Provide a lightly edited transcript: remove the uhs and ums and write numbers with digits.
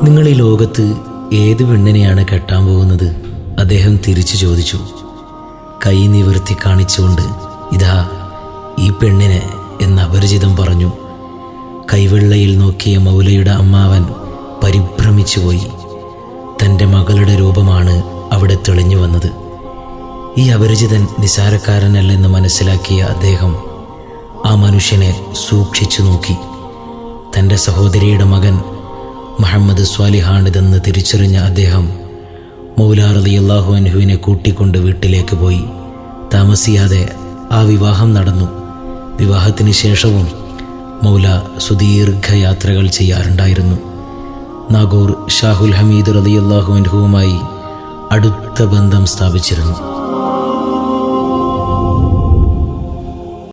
നിങ്ങൾ ഈ ലോകത്ത് ഏത് പെണ്ണിനെയാണ് കെട്ടാൻ പോകുന്നത്? അദ്ദേഹം തിരിച്ചു ചോദിച്ചു. കൈ നിവർത്തി കാണിച്ചുകൊണ്ട് ഇതാ ഈ പെണ്ണിനെ എന്ന് അപരിചിതം പറഞ്ഞു. കൈവെള്ളയിൽ നോക്കിയ മൗലയുടെ അമ്മാവൻ പരിഭ്രമിച്ചുപോയി. തൻ്റെ മകളുടെ രൂപമാണ് അവിടെ തെളിഞ്ഞു വന്നത്. ഈ അപരിചിതൻ നിസാരക്കാരനല്ലെന്ന് മനസ്സിലാക്കിയ അദ്ദേഹം ആ മനുഷ്യനെ സൂക്ഷിച്ചു നോക്കി. തൻ്റെ സഹോദരിയുടെ മകൻ മുഹമ്മദ് സ്വാലിഹാണിതെന്ന് തിരിച്ചറിഞ്ഞ അദ്ദേഹം മൗല റളിയല്ലാഹു അൻഹുവിനെ കൂട്ടിക്കൊണ്ട് വീട്ടിലേക്ക് പോയി. താമസിയാതെ ആ വിവാഹം നടന്നു. വിവാഹത്തിന് ശേഷവും മൗല സുദീർഘയാത്രകൾ ചെയ്യാറുണ്ടായിരുന്നു. നാഗൂർ ഷാഹുൽ ഹമീദ് റളിയല്ലാഹു അൻഹുവുമായി അടുത്ത ബന്ധം സ്ഥാപിച്ചിരുന്നു.